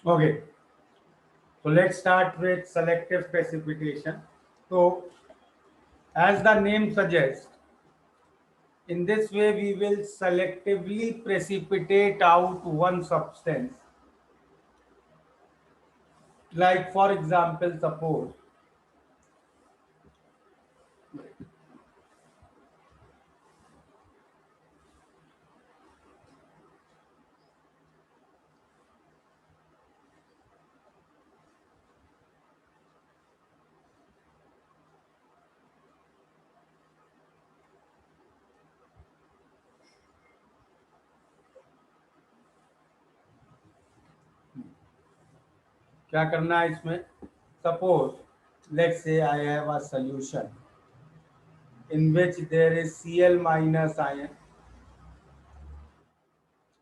Okay, so let's start with selective precipitation. So, as the name suggests, in this way we will selectively precipitate out one substance. Like, for example, suppose क्या करना है इसमें. Suppose let's say I have a solution in which there is Cl minus ion,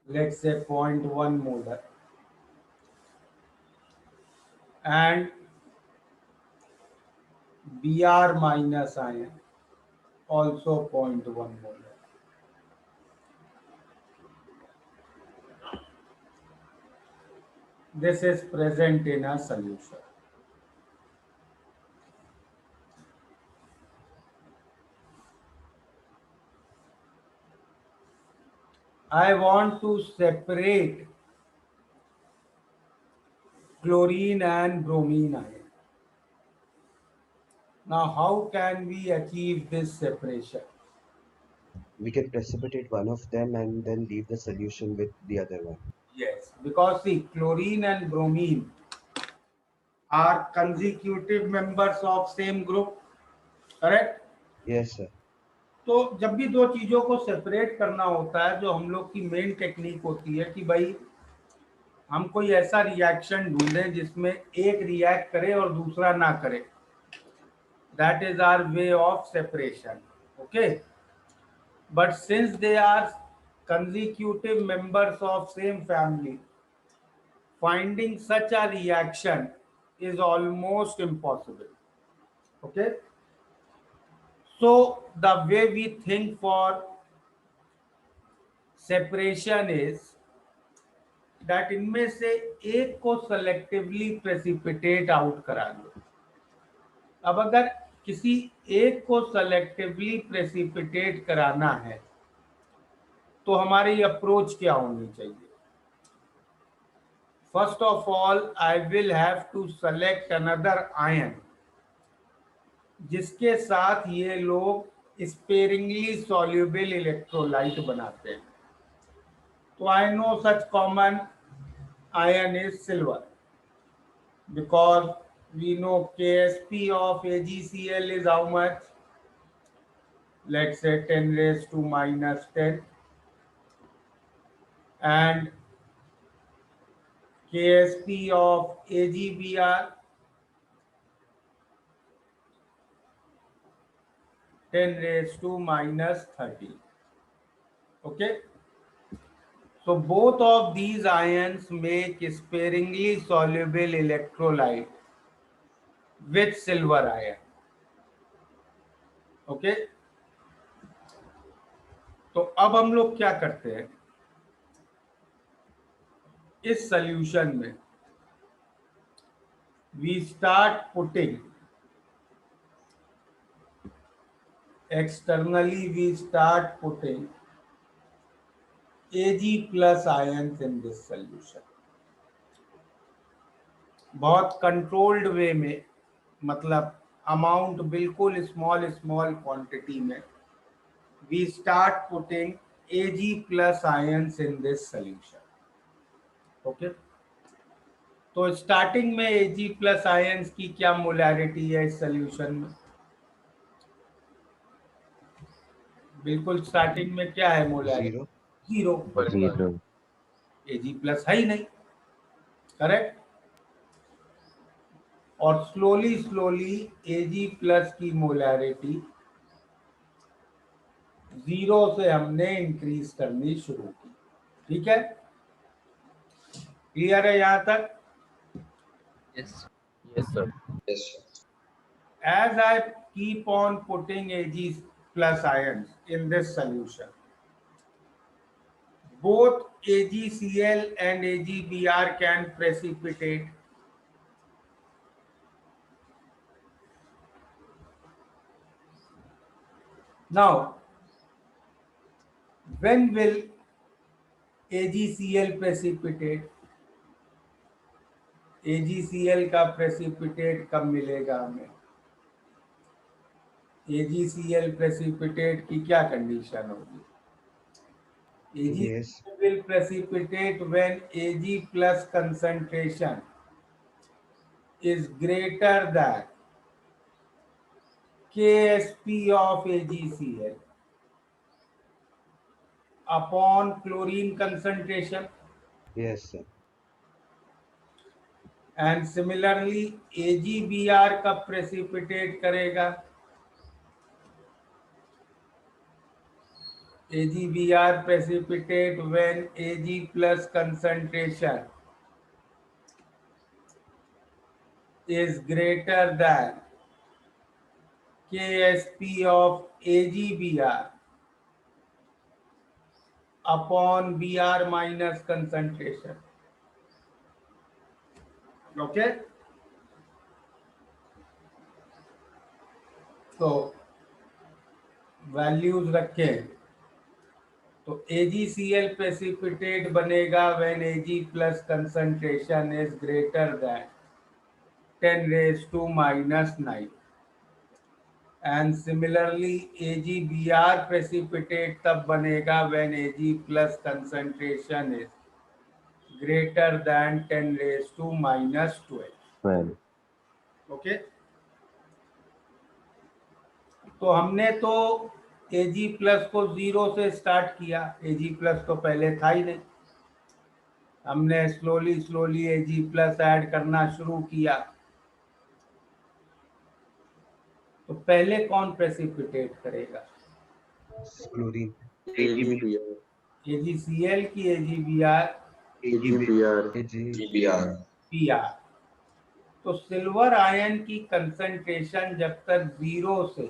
let's say 0.1 molar, and Br minus ion, also 0.1 molar. This is present in a solution. I want to separate chlorine and bromine ion. Now, how can we achieve this separation? We can precipitate one of them and then leave the solution with the other one. Yes, because see, chlorine and bromine are consecutive members of same group, correct? Yes, sir. तो जब भी दो चीजों को separate करना होता है, जो हम लोग की मेन टेक्निक होती है कि भाई हम कोई ऐसा रिएक्शन ढूंढें जिसमें एक रिएक्ट करे और दूसरा ना करे. That is our way of separation. Okay, but since they are consecutive members of same family, finding such a reaction is almost impossible. Okay, so the way we think for separation is that इनमें से एक को selectively precipitate out करा लो. अब अगर किसी एक को selectively precipitate कराना है तो हमारी अप्रोच क्या होनी चाहिए? First of all, I will have to select another ion जिसके साथ ये लोग स्पेरिंगली सॉल्युबल इलेक्ट्रोलाइट बनाते हैं. तो I know such common ion is silver because we know Ksp of AgCl is how much? Let's say 10 raised to minus 10, and Ksp of AgBr 10 raised to minus 30. Okay, so both of these ions make sparingly soluble electrolyte with silver ion. Okay, तो अब हम लोग क्या करते हैं इस solution में? We start putting externally, we start putting Ag plus ions in this solution. बहुत कंट्रोल्ड वे में, मतलब अमाउंट बिल्कुल स्मॉल स्मॉल क्वांटिटी में we start putting Ag plus ions in this solution. Okay, तो स्टार्टिंग में Ag plus ions की क्या molarity है इस सॉल्यूशन में? बिल्कुल स्टार्टिंग में क्या है molarity? Zero. Zero. Zero. Ag plus है ही नहीं, करेक्ट. और स्लोली स्लोली Ag प्लस की मोलैरिटी जीरो से हमने इंक्रीज करनी शुरू की. ठीक है, क्लियर है यहां तक? Yes. Yes, sir. Yes, As I keep on putting Ag plus ions in this solution, both AgCl and AgBr can precipitate. Now, when will AgCl precipitate? AgCl का precipitate कब मिलेगा हमें? AgCl precipitate की क्या condition होगी? Yes. AgCl will precipitate when Ag plus concentration is greater than Ksp of AgCl upon chlorine concentration, Yes, sir. and similarly AgBr कब precipitate करेगा? AgBr precipitate when Ag plus concentration is greater than Ksp of AgBr upon Br minus concentration. Okay? तो values रखें तो AgCl precipitate बनेगा when Ag plus concentration is greater than 10 raised to minus 9, and similarly AgBr precipitate तब बनेगा when Ag plus concentration is greater than 10 raised to minus 12. 12. Okay तो हमने तो Ag plus को 0 से स्टार्ट किया. Ag प्लस तो पहले था ही नहीं. हमने slowly slowly Ag plus add करना शुरू किया. तो पहले कौन प्रेसिपिटेट करेगा? Chlorine. AgBr. AgCl की AgBr? AgBr. AgBr. Pr. तो सिल्वर आयन की कंसंट्रेशन जब तक 0 से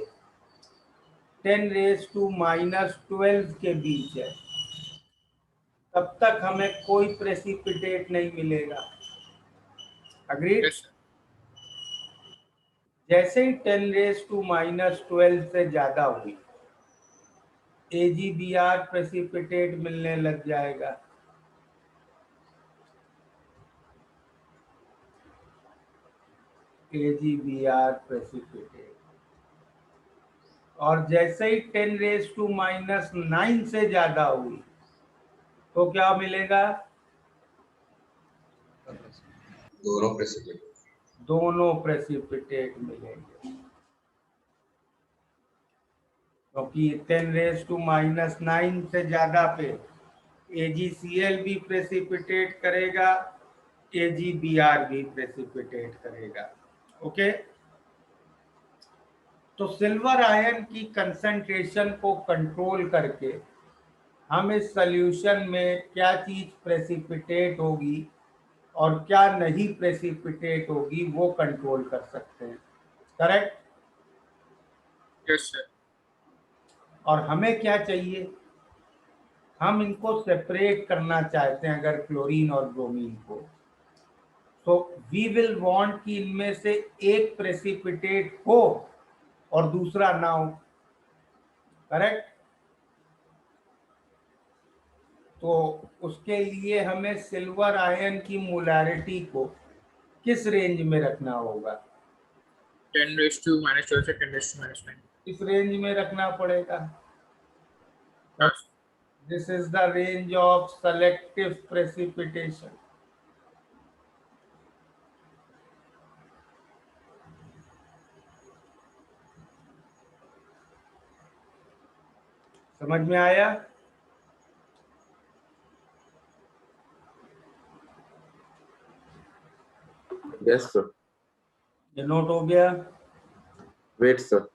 10 रेज टू माइनस 12 के बीच है तब तक हमें कोई प्रेसिपिटेट नहीं मिलेगा. अग्री? जैसे ही 10 रेज टू माइनस 12 से ज्यादा हुई AgBr प्रेसिपिटेट मिलने लग जाएगा. AgBr precipitate. और जैसे ही 10 रेज टू माइनस 9 से ज्यादा हुई तो क्या मिलेगा? दोनों प्रेसिपिटेट मिलेंगे क्योंकि 10 रेज टू माइनस 9 से ज्यादा पे AgCl भी प्रेसिपिटेट करेगा, AgBr भी प्रेसिपिटेट करेगा. ओके तो सिल्वर आयन की कंसंट्रेशन को कंट्रोल करके हम इस सॉल्यूशन में क्या चीज प्रेसिपिटेट होगी और क्या नहीं प्रेसिपिटेट होगी वो कंट्रोल कर सकते हैं. करेक्ट? Yes sir. और हमें क्या चाहिए? हम इनको सेपरेट करना चाहते हैं अगर क्लोरीन और ब्रोमीन को. तो वी विल वांट कि इनमें से एक प्रेसिपिटेट हो और दूसरा ना हो. करेक्ट? तो उसके लिए हमें सिल्वर आयन की मोलैरिटी को किस रेंज में रखना होगा? 10 raised to minus 12 से 10 raised to minus 9. इस रेंज में रखना पड़ेगा. This is the range of selective precipitation. समझ में आया? Yes, sir. ये नोट हो गया? Wait, sir.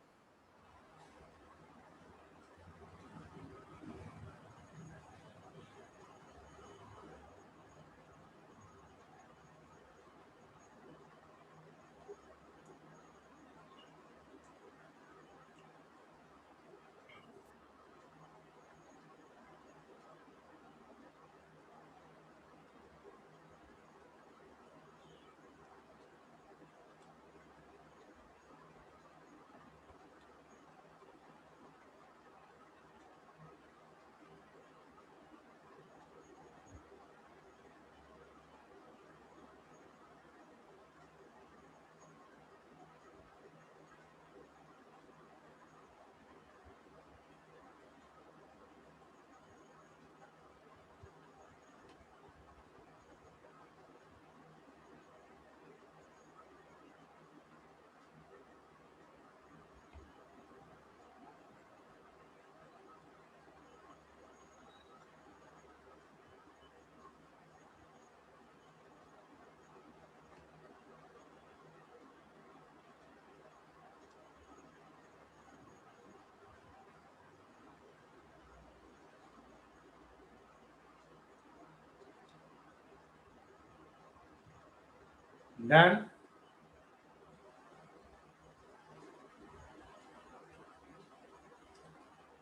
डन।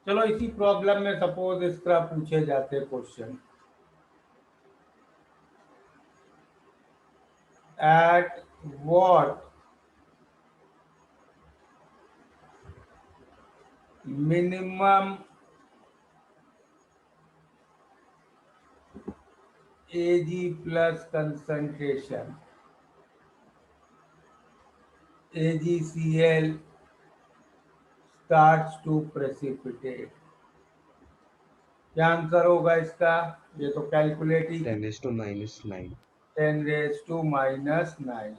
चलो इसी प्रॉब्लम में सपोज इस तरह पूछे जाते question, at what minimum Ag plus concentration AgCl starts to precipitate। क्या आंसर होगा इसका? ये तो calculate he, 10⁻⁹ 10⁻⁹।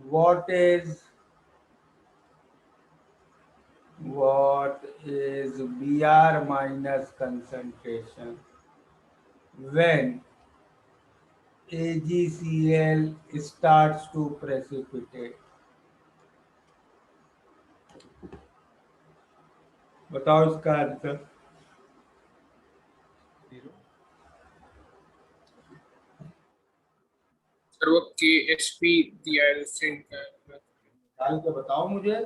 What is Br minus concentration when AgCl starts to precipitate? बताओ इसका आंसर। सर वो KSP दिया है उससे निकाल के बताओ मुझे।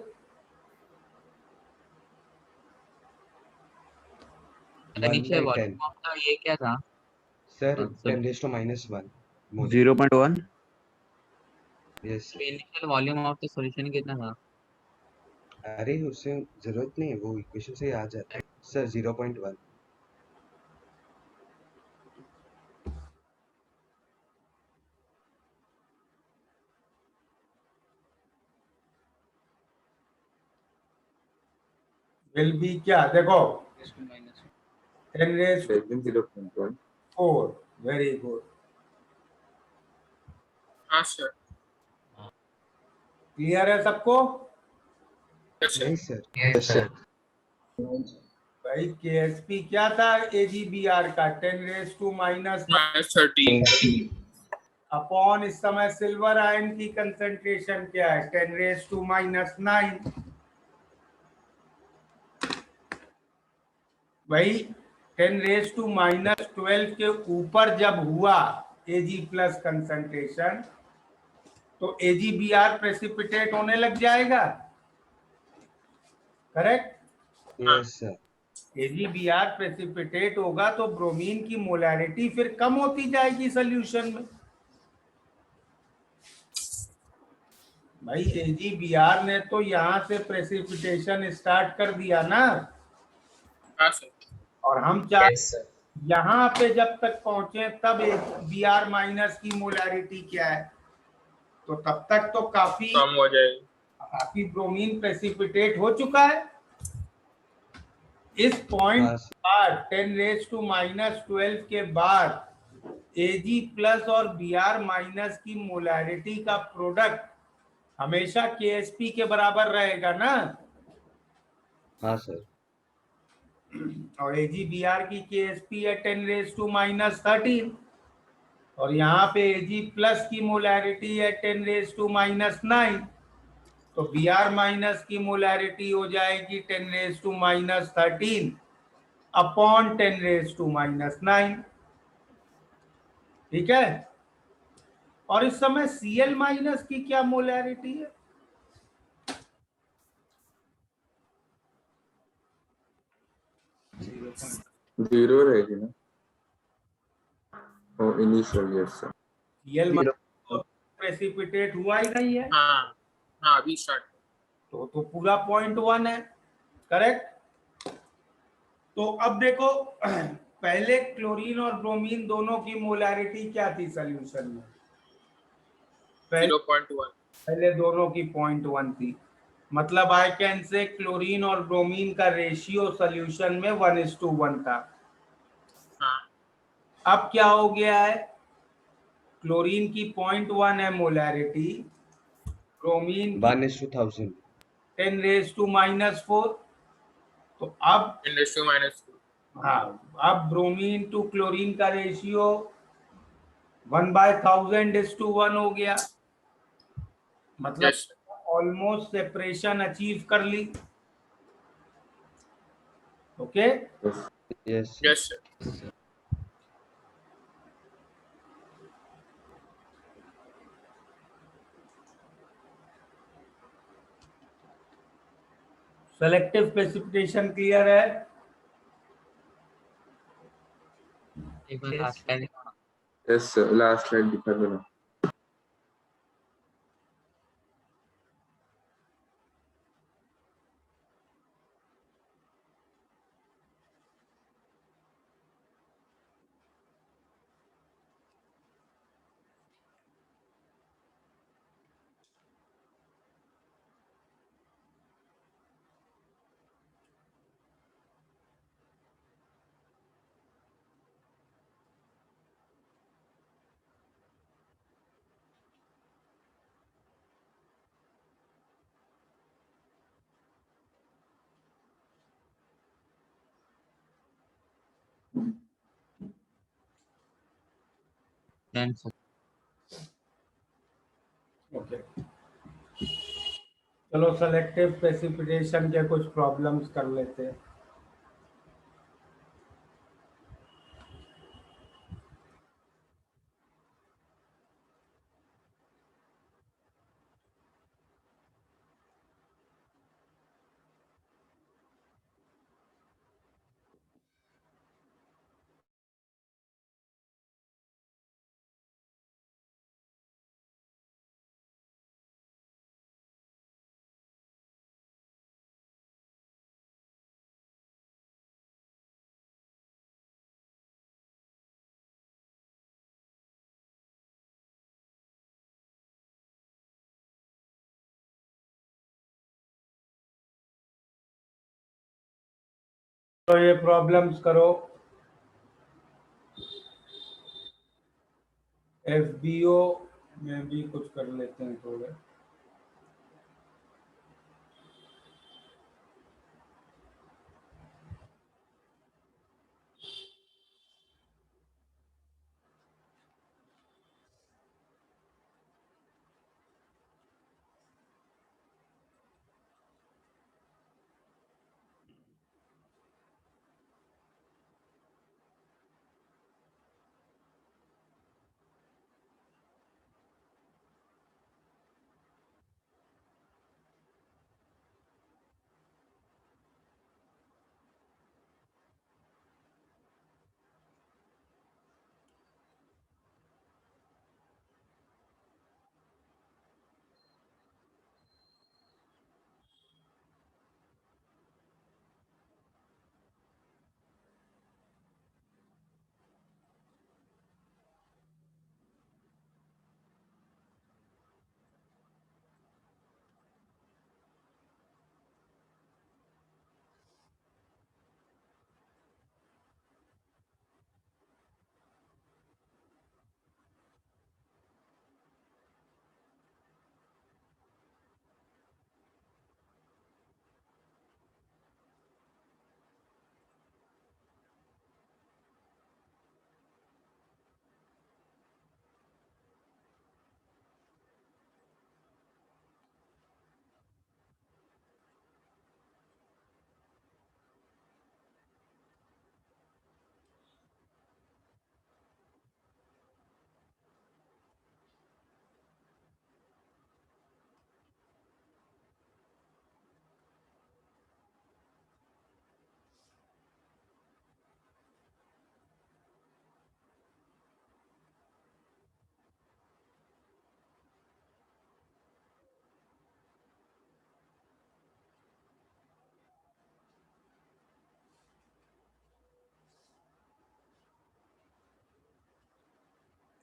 नीचे वॉल्यूम ऑफ द ये क्या था sir 10⁻⁻1 mole. 0.1। Yes initial volume of the solution कितना था? अरे उससे जरूरत नहीं है, वो इक्वेशन से ही आ जाता है सर। 0.1। विल बी क्या देखो, 10 raised to less than 0.1। 4। Very good. हाँ सर। क्लियर है सबको? Yes sir. नहीं सर। Yes sir. भाई KSP क्या था AgBr का? 10 raised to -13 अपॉन इस समय सिल्वर आयन की कंसंट्रेशन क्या है? 10 raised to -9। भाई 10 raised to -12 के ऊपर जब हुआ Ag प्लस कंसंट्रेशन तो AgBr प्रेसिपिटेट होने लग जाएगा, correct? Yes sir. AgBr precipitate होगा तो ब्रोमीन की मोलैरिटी फिर कम होती जाएगी सॉल्यूशन में। भाई AgBr ने तो यहां से प्रेसिपिटेशन स्टार्ट कर दिया ना, हाँ सर। और हम चाहे यहाँ पे जब तक पहुंचे तब Br माइनस की मोलैरिटी क्या है, तो तब तक तो कम हो जाएगी। काफी ब्रोमीन प्रेसिपिटेट हो चुका है। इस पॉइंट पर 10 raised to -12 के बाद Ag प्लस और Br माइनस की मोलैरिटी का प्रोडक्ट हमेशा KSP के बराबर रहेगा ना। हाँ सर। और AgBr की KSP है 10 raised to -13 और यहाँ पे Ag प्लस की मोलैरिटी है 10 raised to -9, तो Br माइनस की मोलैरिटी हो जाएगी 10 raised to -13 upon 10 raised to -9। ठीक है? और इस समय Cl माइनस की क्या मोलैरिटी है? जीरो रहेगी ना। Oh initial, yes sir. Cl minus precipitate हुआ ही नहीं है, हाँ हाँ अभी स्टार्ट। तो पूरा 0.1 है, करेक्ट? तो अब देखो पहले क्लोरीन और ब्रोमीन दोनों की मोलैरिटी क्या थी सॉल्यूशन में? 0.1। पहले दोनों की 0.1 थी, मतलब आई कैन से क्लोरीन और ब्रोमीन का रेशियो सॉल्यूशन में 1:1 था। हाँ अब क्या हो गया है? क्लोरीन की 0.1 है मोलैरिटी, ब्रोमीन 1:1000। 10 raised to -4। तो अब 10⁻²। हाँ, अब ब्रोमीन टू क्लोरीन का रेशियो 1/1000:1 हो गया, मतलब यस ऑलमोस्ट सेपरेशन अचीव कर ली। Okay Yes. Yes. Yes, sir. Selective precipitation clear है? एक बार last line Yes, sir. Last slide दिखा दो ना. देन ओके चलो सेलेक्टिव प्रेसिपिटेशन के कुछ प्रॉब्लम्स कर लेते हैं। तो ये प्रॉब्लम्स करो। एफबीओ में भी कुछ कर लेते हैं थोड़े।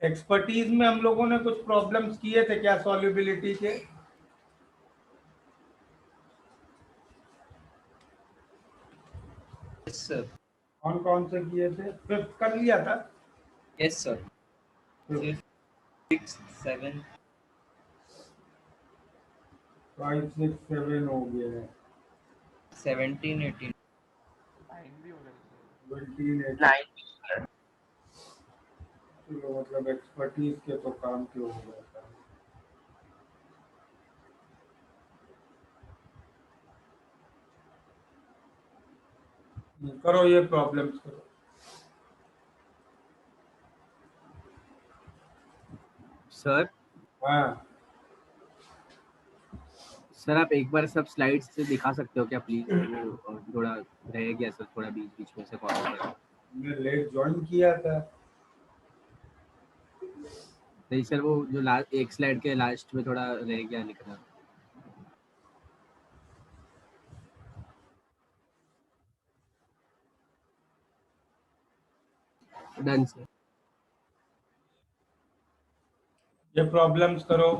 एक्सपर्टीज में हम लोगों ने कुछ प्रॉब्लम्स किए थे क्या सॉल्युबिलिटी के? Yes, sir. कौन कौन से किए थे? फिफ्थ कर लिया था? Yes, sir. Fifth, 6, 7. 5, 6, 7 हो गया है। 17, 18. 28 चलो मतलब एक्सपर्टीज के तो काम क्यों हो जाता है। करो ये प्रॉब्लम्स करो। सर हाँ सर आप एक बार सब स्लाइड्स से दिखा सकते हो क्या प्लीज? वो थोड़ा रह गया सर, थोड़ा बीच बीच में से फॉलो कर। मैं लेट ज्वाइन किया था। नहीं सर, वो जो लास्ट एक स्लाइड के लास्ट में थोड़ा रह गया लिखना। Done sir. ये प्रॉब्लम्स करो।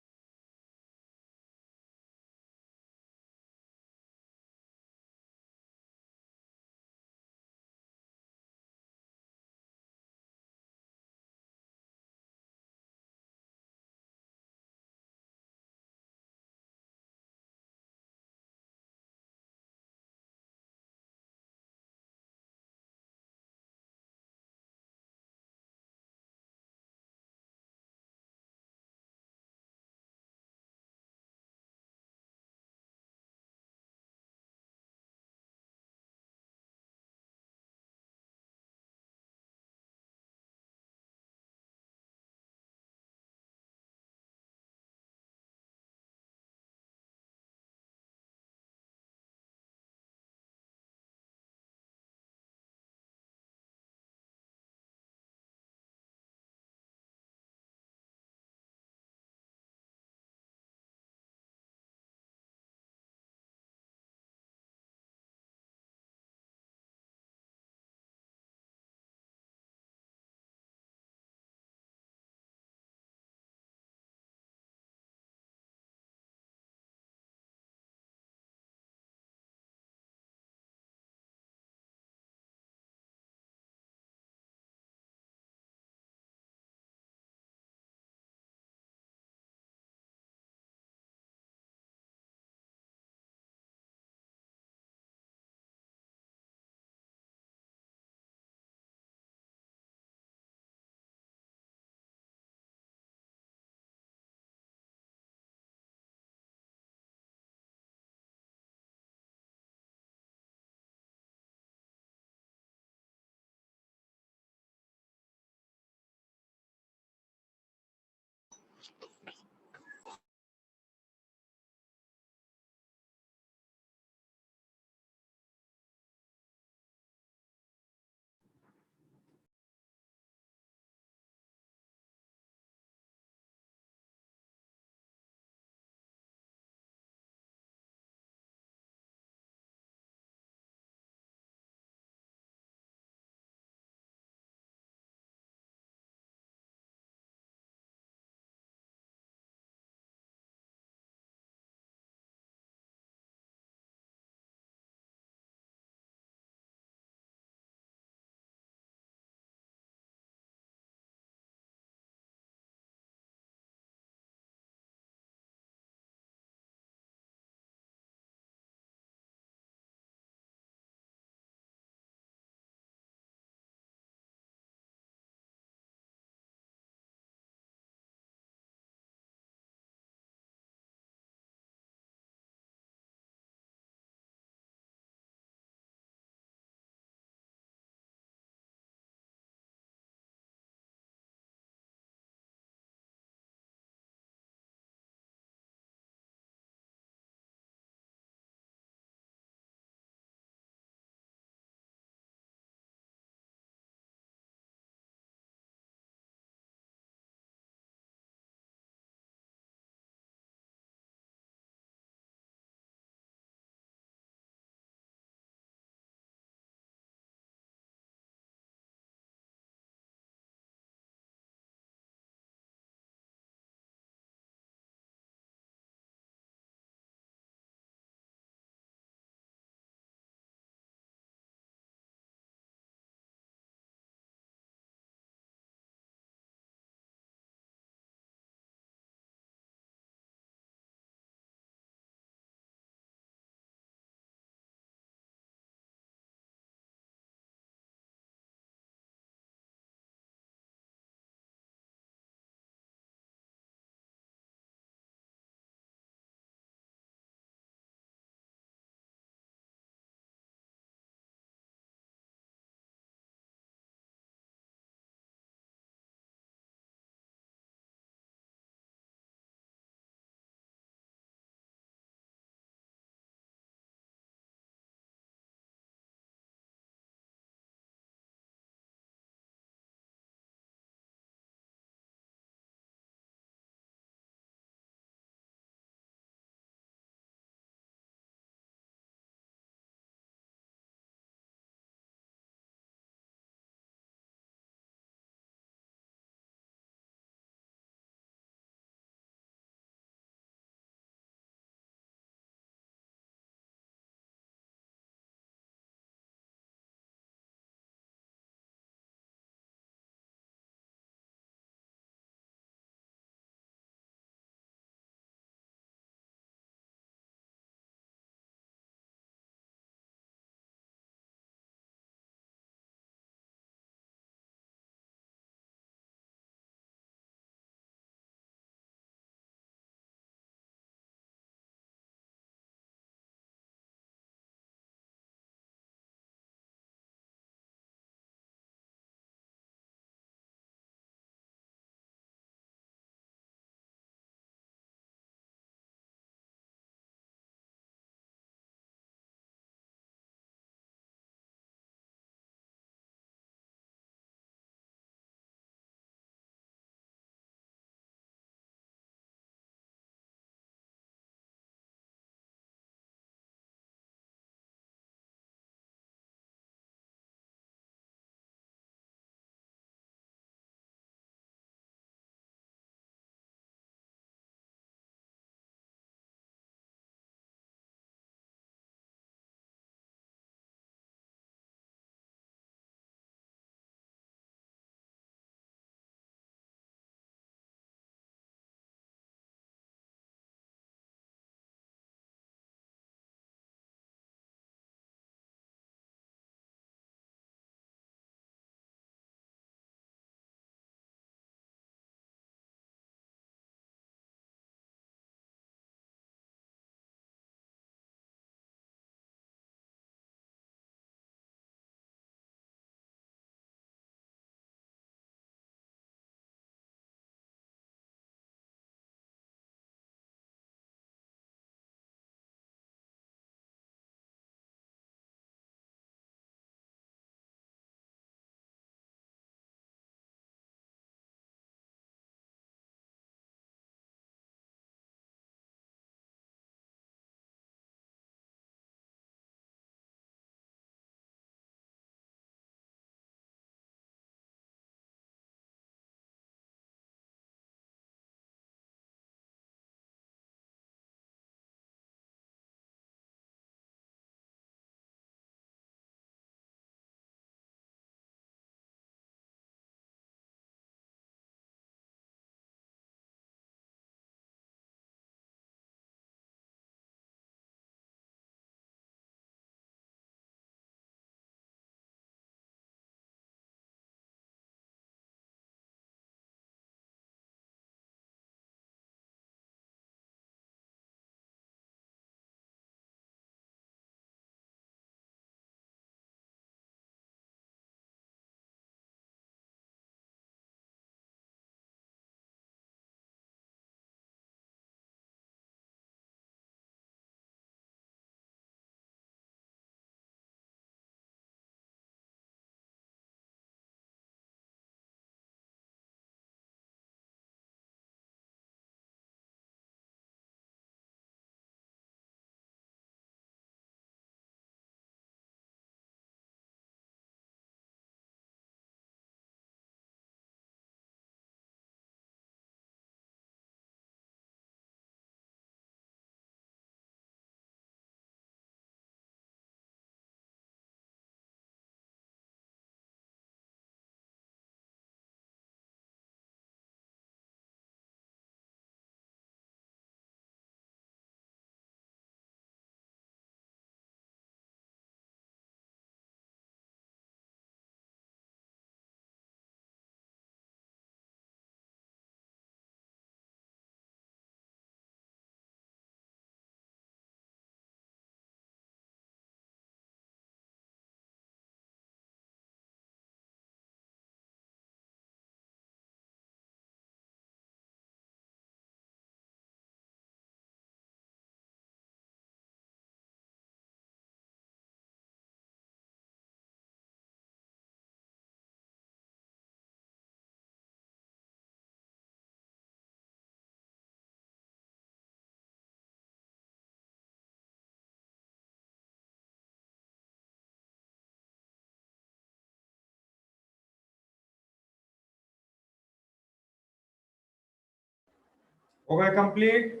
हो गए complete?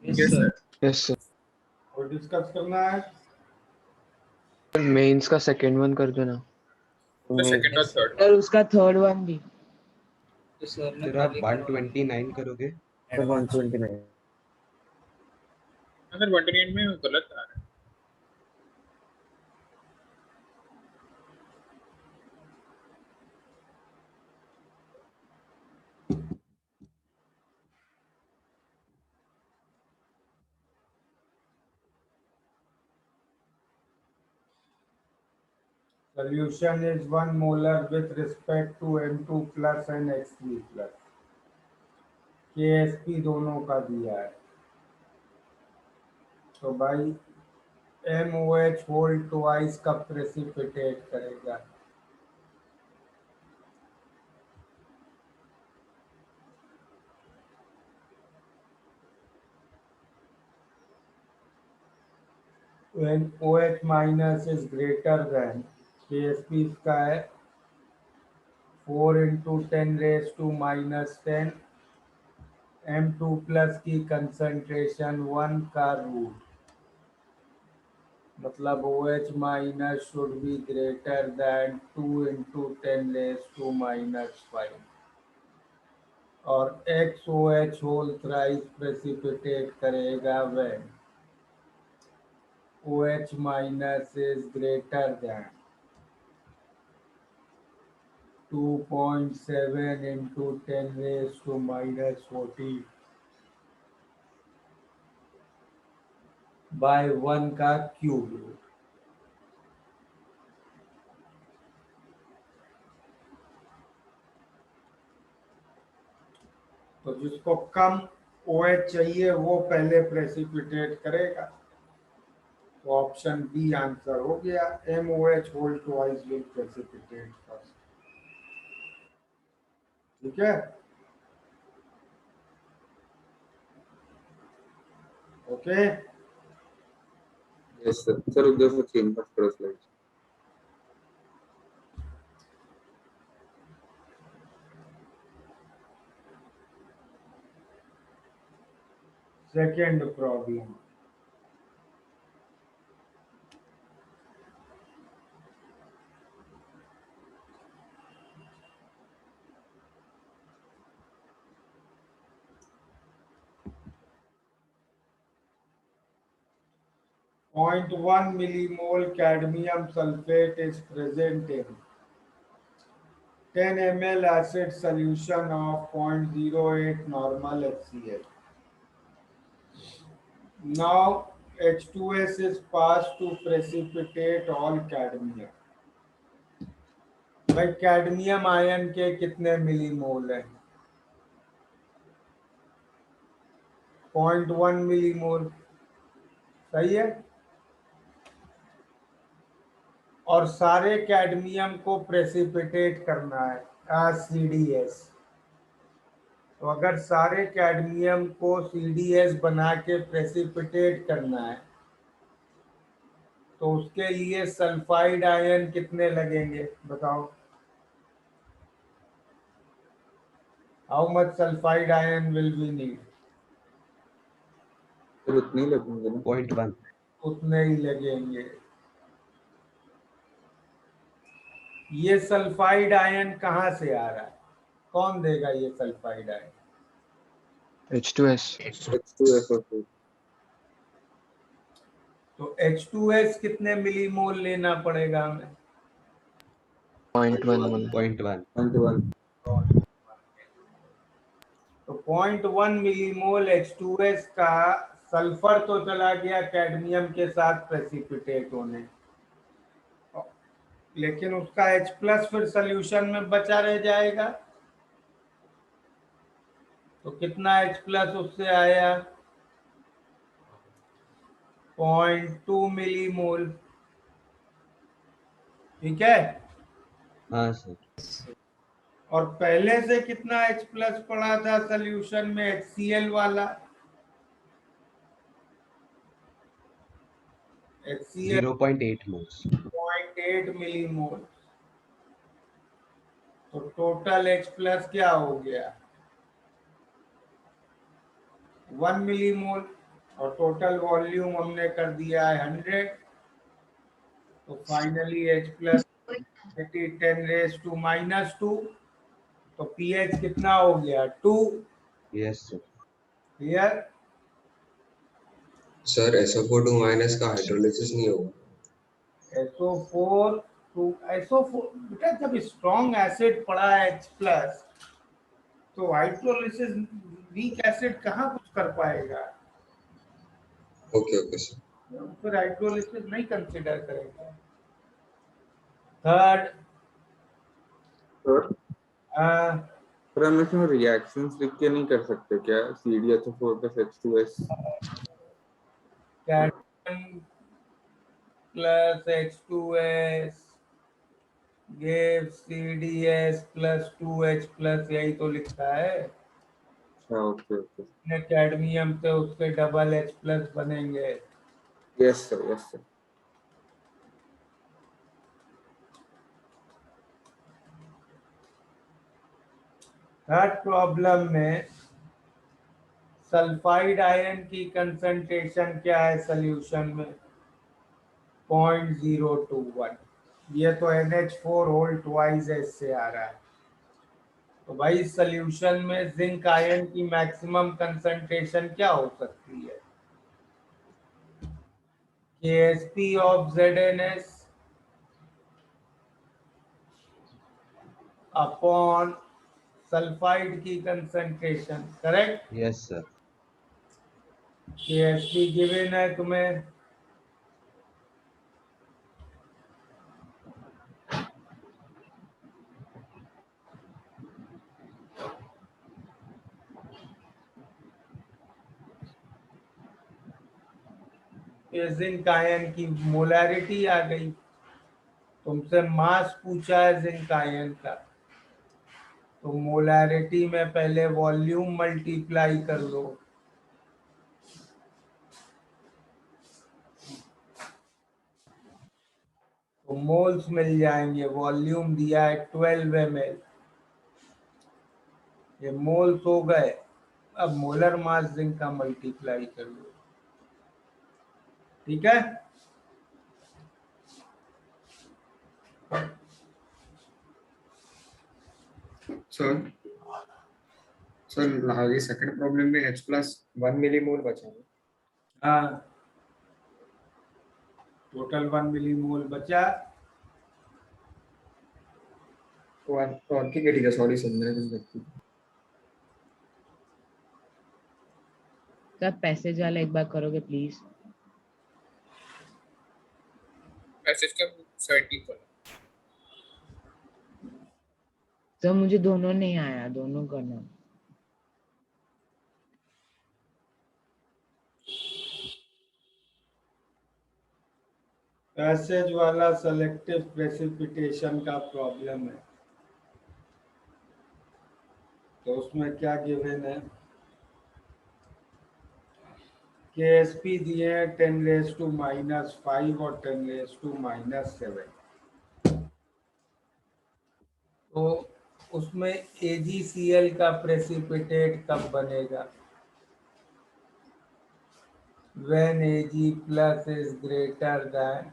Yes, Yes, sir. sir. Yes, sir. और डिस्कस करना है? Mains का second one कर दो ना. The second or Yes, sir. third. Sir उसका थर्ड वन भी तो सर ने फिर आप पहले करवाया 129 करोगे. एडवांस 129. अगर 128 में गलत आ रहा है. Solution is 1 molar with respect to M2 plus and X3 plus. KSP दोनों का दिया है. तो भाई MOH होल ट्वाइस कब प्रेसिपिटेट करेगा? When OH minus is greater than, KSP इसका है 4 into 10 raised to minus 10, M2 plus की कंसंट्रेशन 1 का रूट, मतलब OH minus should be greater than 2 into 10 raised to minus 5, और XOH whole thrice precipitate करेगा when OH minus is greater than 2.7 into 10 raised to minus 14 by 1 का cube root. तो जिसको कम OH चाहिए वो पहले प्रेसिपिटेट करेगा. तो ऑप्शन बी आंसर हो गया. MOH whole twice will precipitate first. ठीक है, ओके. Yes, sir. Sir, उधर से change मत करो slide. Second problem. Point 1 millimole cadmium sulfate is present in 10 ml acid solution of 0.08 normal HCl. Now H2S is passed to precipitate all cadmium. भाई cadmium ion के कितने millimole हैं? 0.1 millimole. सही है. और सारे कैडमियम को प्रेसिपिटेट करना है CDS. तो अगर सारे कैडमियम को CDS बना के प्रेसिपिटेट करना है तो उसके लिए सल्फाइड आयन कितने लगेंगे बताओ? How much sulphide ion will we need? Sir उतने ही लगेंगे ना. 0.1. उतने ही लगेंगे. ये सल्फाइड आयन कहाँ से आ रहा है? कौन देगा ये सल्फाइड आयन? H2S. H2SO4. तो H2S कितने मिलीमोल लेना पड़ेगा हमें? 0.1 मोल. 0.1. 0.1. तो 0.1 मिलीमोल H2S का सल्फर तो चला गया कैडमियम के साथ प्रेसिपिटेट होने, लेकिन उसका H प्लस फिर सोल्यूशन में बचा रह जाएगा. तो कितना H प्लस उससे आया? 0.2 मिलीमोल. ठीक है. हाँ सर. और पहले से कितना H प्लस पड़ा था सोल्यूशन में HCl वाला? HCl 0.8 moles. 0.8 मिलीमोल. तो टोटल H प्लस क्या हो गया? 1 मिलीमोल और टोटल वॉल्यूम हमने कर दिया है 100। तो फाइनली H प्लस 10⁻⁻²। तो pH कितना हो गया 2। Yes, sir. Clear? Sir SO4 minus का हाइड्रोलिसिस नहीं होगा। SO4 टू SO4 बेटा जब स्ट्रॉन्ग एसिड पड़ा है H प्लस तो हाइड्रोलिसिस वीक एसिड कहाँ कुछ कर पाएगा? Okay okay sir. फिर हाइड्रोलिसिस नहीं कंसीडर करेंगे। थर्ड सर सर हम इसमें रिएक्शंस लिख के नहीं कर सकते क्या? CdHO4 plus H2S cadmium plus H2S gives CdS plus 2H plus, यही तो लिखता है। अच्छा ओके ओके कैडमियम से उसके डबल H प्लस बनेंगे। Yes sir. थर्ड प्रॉब्लम में सल्फाइड आयन की कंसंट्रेशन क्या है सॉल्यूशन में? 0.021। ये तो NH4 होल ट्वाइस इससे आ रहा है। तो भाई सॉल्यूशन में जिंक आयन की मैक्सिमम कंसंट्रेशन क्या हो सकती है? KSP of ZnS upon sulphide की concentration. Correct? Yes, sir. KSP given है तुम्हें। जिंक आयन की मोलैरिटी आ गई। तुमसे मास पूछा है जिंक आयन का, तो मोलैरिटी में पहले वॉल्यूम मल्टीप्लाई कर लो। तो मोल्स मिल जाएंगे। वॉल्यूम दिया है 12 ml। ये मोल्स हो गए। अब मोलर मास जिंक का मल्टीप्लाई कर लो। ठीक है? सर आगे सेकंड प्रॉब्लम में H प्लस 1 मिलीमोल बचा है। हाँ, टोटल 1 मिलीमोल बचा। और ठीक है सॉरी सर मैंने कुछ गलती। सर पैसेज वाला एक बार करोगे प्लीज? पैसेज का 17 पर। सर मुझे दोनों नहीं आया, दोनों करना। पैसेज वाला सेलेक्टिव प्रेसिपिटेशन का प्रॉब्लम है। तो उसमें क्या गिवन है? KSP दिए हैं 10⁻⁻5 और 10⁻⁻7। तो उसमें AgCl का प्रेसिपिटेट कब बनेगा? when Ag plus is greater than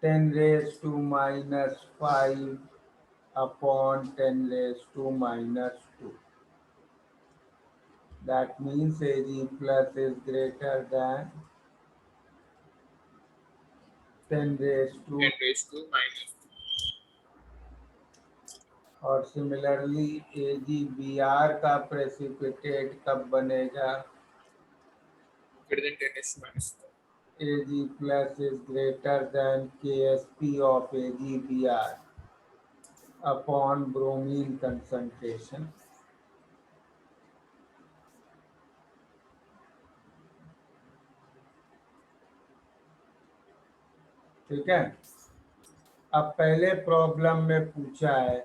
10⁻⁻5 upon 10⁻⁻2. That means Ag plus is greater than 10⁻⁻. 10⁻²। और सिमिलरली AgBr का प्रेसिपिटेट कब बनेगा? greater than 10⁻²। Ag plus is greater than KSP of AgBr upon bromine concentration. ठीक है? अब पहले प्रॉब्लम में पूछा है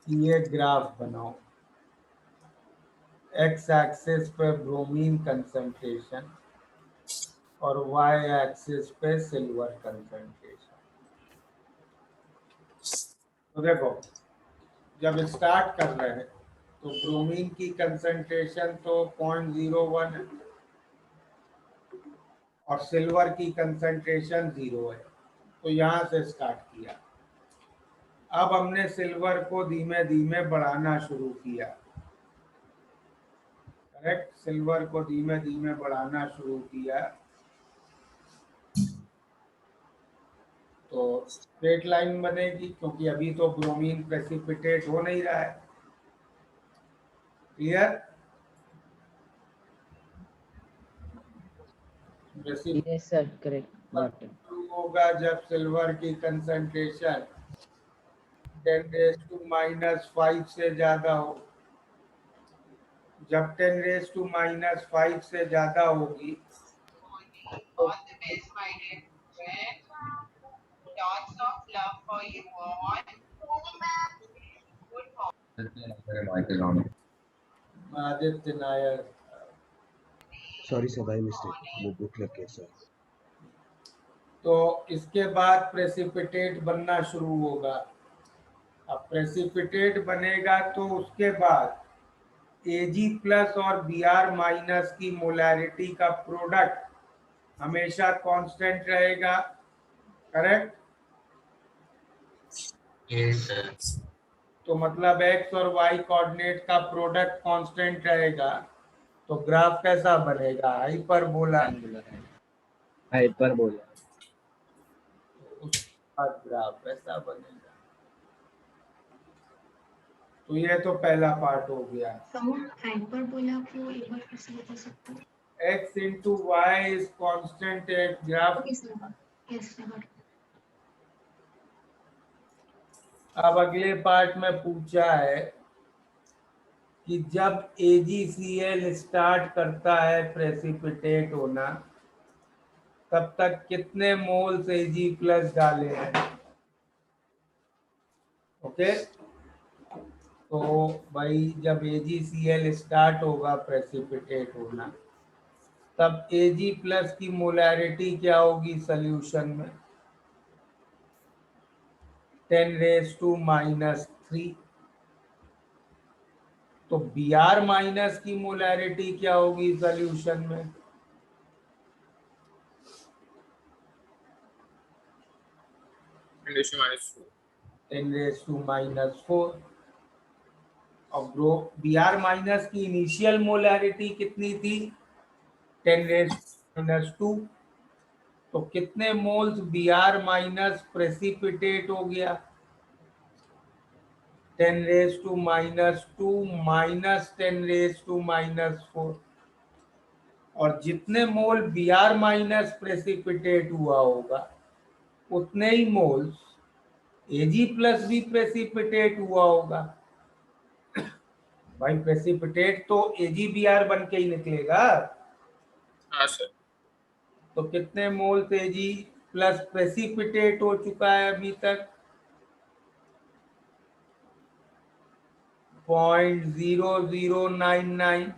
कि ये ग्राफ बनाओ। एक्स एक्सिस पे ब्रोमीन कंसंट्रेशन और वाई एक्सिस पे सिल्वर कंसंट्रेशन। तो देखो जब स्टार्ट कर रहे हैं तो ब्रोमीन की कंसंट्रेशन तो 0.01 है और सिल्वर की कंसंट्रेशन 0 है, तो यहाँ से स्टार्ट किया। अब हमने सिल्वर को धीमे धीमे बढ़ाना शुरू किया, करेक्ट, सिल्वर को धीमे धीमे बढ़ाना शुरू किया, तो स्ट्रेट लाइन बनेगी क्योंकि अभी तो ब्रोमीन प्रेसिपिटेट हो नहीं रहा है। Clear? Yes sir, correct, got it. शुरू होगा जब सिल्वर की कंसंट्रेशन 10⁻⁻5 से ज्यादा हो। जब 10⁻⁻5 से ज्यादा होगी तो Aditya Nair, Sorry sir, by mistake. वो book लग गया sir. तो इसके बाद प्रेसिपिटेट बनना शुरू होगा। अब प्रेसिपिटेट बनेगा तो उसके बाद Ag+ और Br- की मोलैरिटी का प्रोडक्ट हमेशा कांस्टेंट रहेगा, करेक्ट? Yes sir. तो मतलब x और y कोऑर्डिनेट का प्रोडक्ट कांस्टेंट रहेगा, तो ग्राफ कैसा बनेगा? हाइपरबोला। हाइपरबोला। उसका ग्राफ ऐसा बनेगा। तो ये तो पहला पार्ट हो गया। हाइपरबोला को एक बार फिर से बता सकते हो? x into y is constant at graph। Okay sir, yes sir. अब अगले पार्ट में पूछा है कि जब AgCl स्टार्ट करता है प्रेसिपिटेट होना, तब तक कितने मोल्स Ag+ डाले हैं? ओके, तो भाई जब AgCl स्टार्ट होगा प्रेसिपिटेट होना, तब Ag+ की मोलैरिटी क्या होगी सॉल्यूशन में? 10⁻³ तो Br- की मोलैरिटी क्या होगी सॉल्यूशन में? 10⁻⁻4। और Br- की इनिशियल मोलैरिटी कितनी थी? 10⁻²। तो कितने मोल्स Br- प्रेसिपिटेट हो गया? 10⁻² माइनस 10⁻⁻4। और जितने मोल Br- प्रेसिपिटेट हुआ होगा उतने ही मोल्स Ag+ भी प्रेसिपिटेट हुआ होगा। भाई प्रेसिपिटेट तो AgBr बन के ही निकलेगा। हाँ सर। तो कितने मोल्स Ag+ प्रेसिपिटेट हो चुका है अभी तक? 0.0099।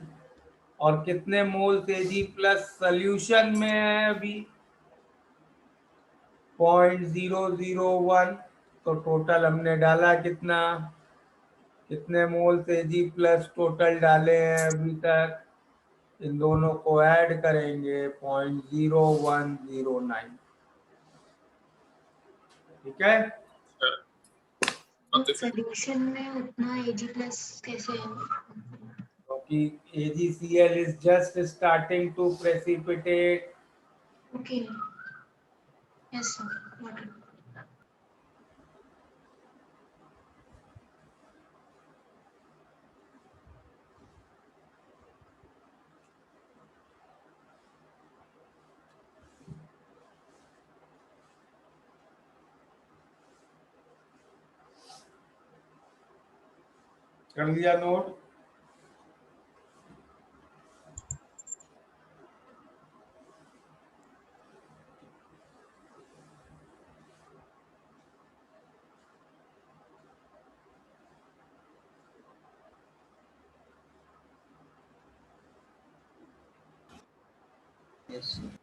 और कितने मोल्स Ag+ सॉल्यूशन में है अभी? 0.001। तो टोटल हमने डाला कितना? कितने मोल्स Ag+ टोटल डाले हैं अभी तक? इन दोनों को ऐड करेंगे 0.0109। ठीक है, सॉल्यूशन में उतना Ag+ कैसे है? क्योंकि AgCl is just starting to precipitate। Okay, yes sir, got it. कर लिया नोट? Yes sir.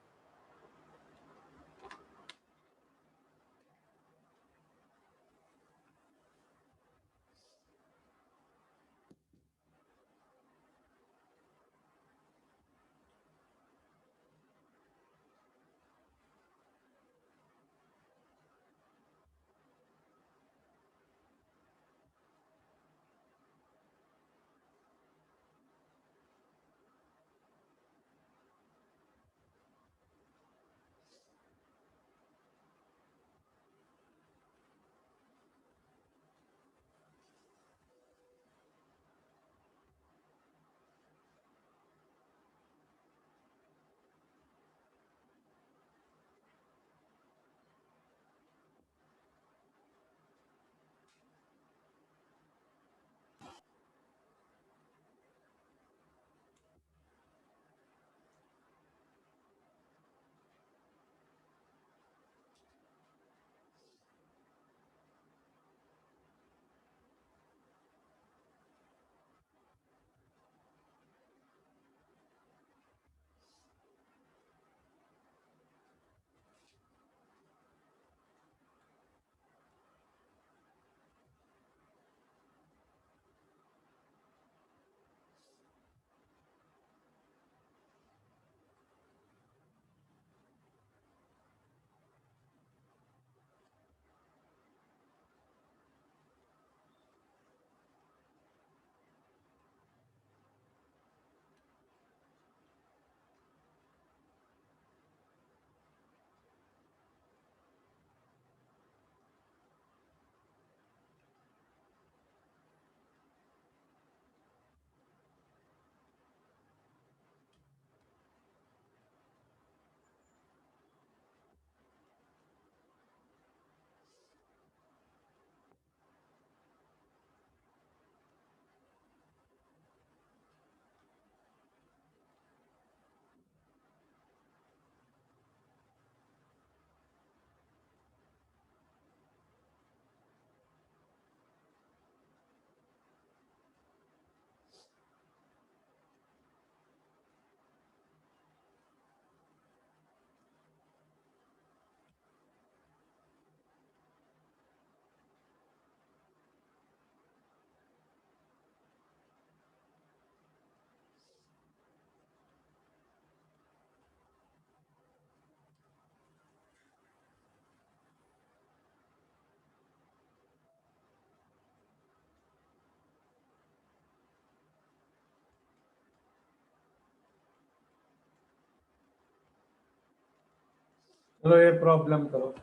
चलो ये प्रॉब्लम करो।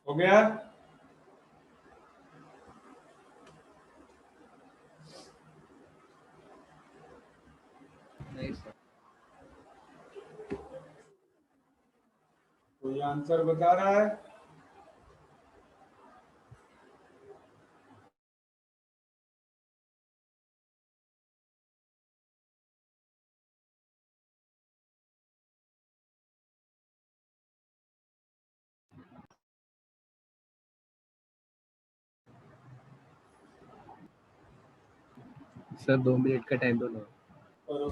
हो गया? नहीं सर। कोई आंसर बता रहा है? सर 2 मिनट का टाइम दो ना। करो।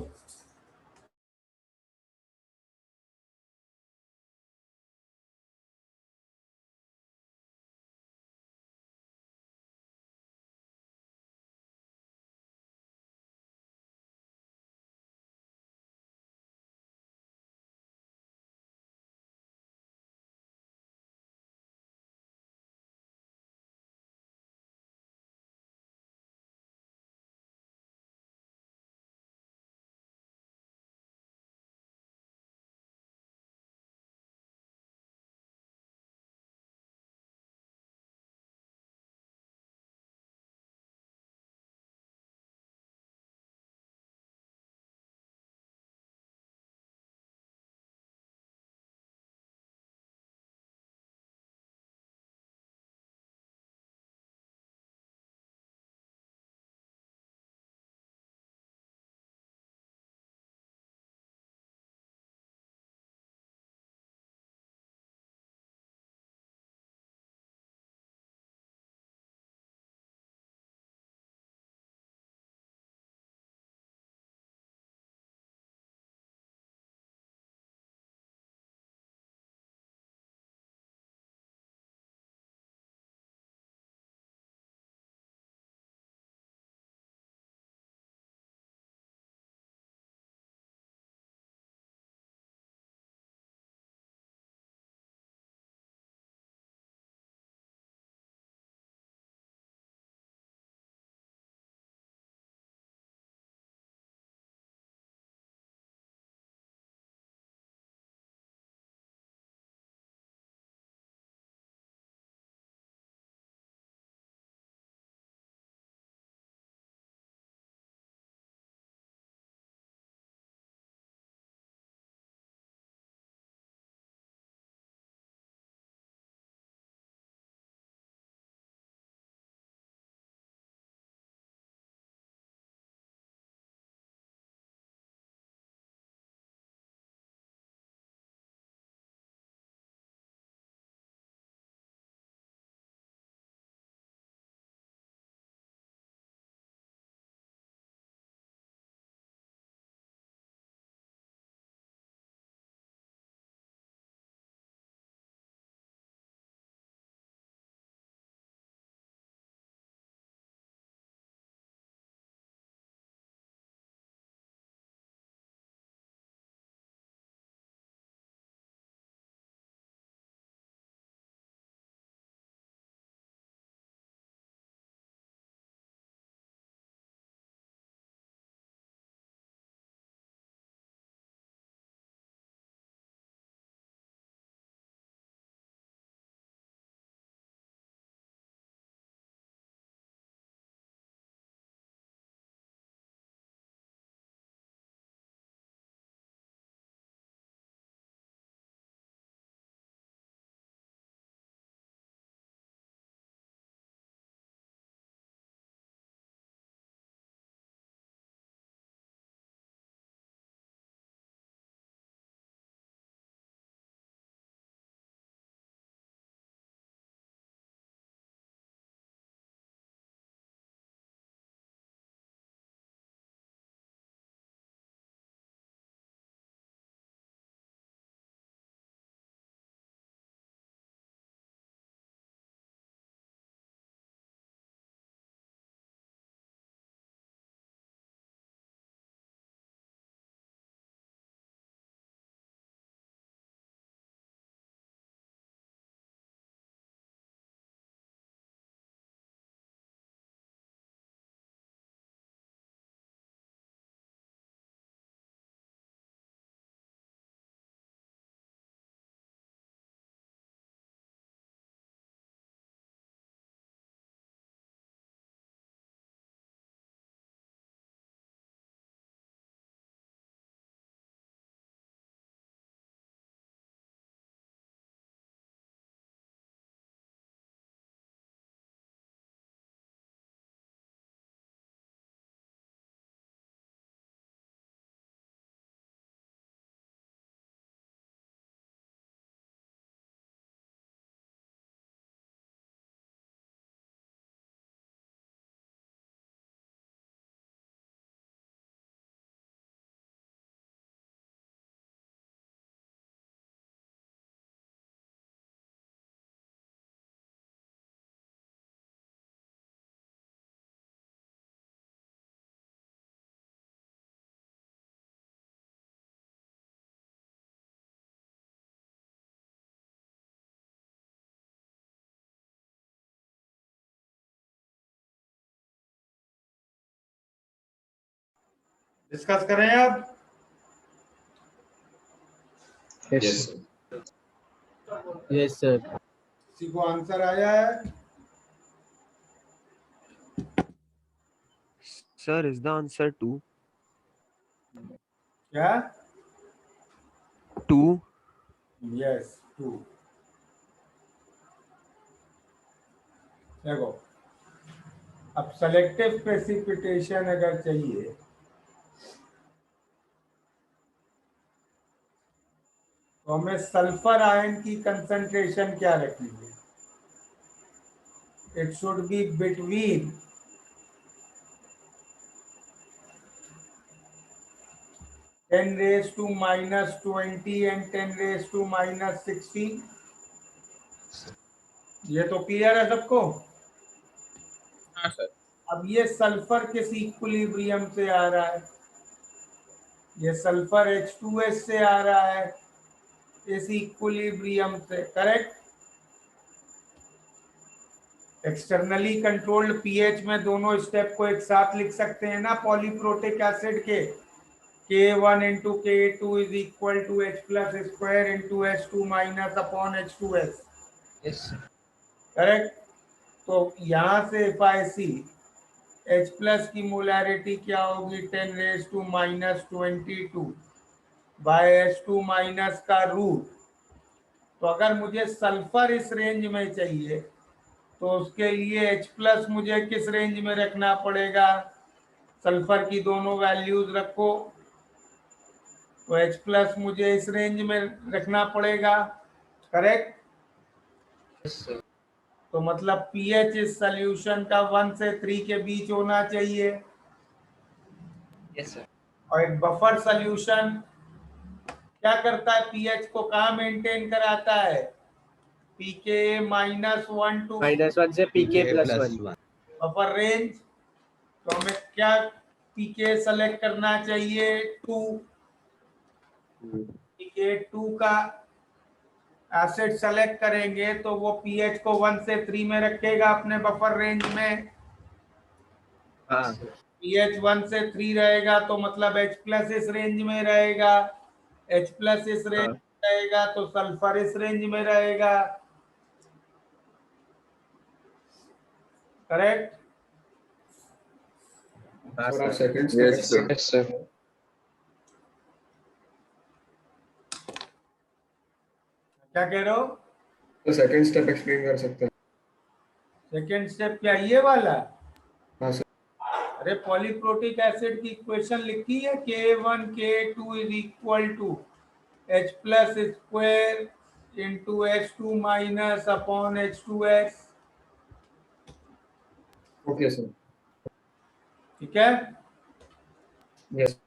डिस्कस करें अब। Yes, sir. Yes sir. किसी को आंसर आया है? Sir, is the answer 2? क्या? 2? यस 2। देखो, अब सेलेक्टिव प्रेसिपिटेशन अगर चाहिए तो हमें सल्फर आयन की कंसंट्रेशन क्या रखनी है? It should be between 10⁻⁻20 and 10⁻⁻16। ये तो क्लियर है सबको? हाँ सर। अब ये सल्फर किस इक्विलिब्रियम से आ रहा है? ये सल्फर H2S से आ रहा है, इस इक्विलिब्रियम से, करेक्ट? एक्सटर्नली कंट्रोल्ड पीएच में दोनों स्टेप को एक साथ लिख सकते हैं ना पॉलीप्रोटिक एसिड के। K1 into K2 is equal to H plus square into H2 minus upon H2S। Yes, sir. Correct? तो यहाँ से if I see H plus की मोलैरिटी क्या होगी? 10⁻⁻22 बाय H2 माइनस का रूट। तो अगर मुझे सल्फर इस रेंज में चाहिए तो उसके लिए H प्लस मुझे किस रेंज में रखना पड़ेगा? सल्फर की दोनों वैल्यूज रखो, तो H प्लस मुझे इस रेंज में रखना पड़ेगा, करेक्ट? Yes, sir. तो मतलब पीएच इस सॉल्यूशन का 1 से 3 के बीच होना चाहिए। Yes, sir. और एक बफर सॉल्यूशन क्या करता है? पीएच को कहाँ मेंटेन कराता है? पीके -1 टू -1 से पीके +1 बफर रेंज। तो हमें क्या पीके सेलेक्ट करना चाहिए? 2। पीके 2 का एसिड सेलेक्ट करेंगे तो वो पीएच को 1 से 3 में रखेगा अपने बफर रेंज में। हाँ पीएच 1 से 3 रहेगा तो मतलब H प्लस इस रेंज में रहेगा, H प्लस इस रेंज में रहेगा तो सल्फर इस रेंज में रहेगा, करेक्ट? हाँ और आप sir. Second Yes, sir. Step Yes, sir. क्या कह रहे हो? तो सेकंड स्टेप एक्सप्लेन कर सकते हैं? सेकेंड स्टेप क्या ये वाला? हाँ सर। अरे पॉलीप्रोटिक एसिड की इक्वेशन लिखी है, K1 K2 is equal to H plus square into H2 minus upon H2S। Okay sir. ठीक है, यस।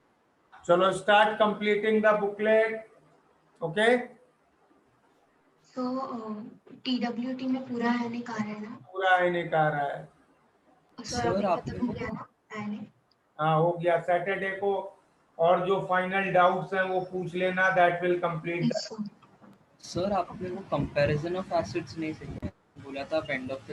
चलो start completing the booklet. Okay, तो TWT में पूरा आयनिक आ रहा है ना? पूरा आयनिक आ रहा है। सर अभी खत्म हो गया ना आयनिक? हाँ हो गया। सैटरडे को और जो फाइनल डाउट्स हैं वो पूछ लेना, दैट विल कंप्लीट। सर आपने वो कंपैरिजन ऑफ एसिड्स नहीं सही है बोला था एंड ऑफ द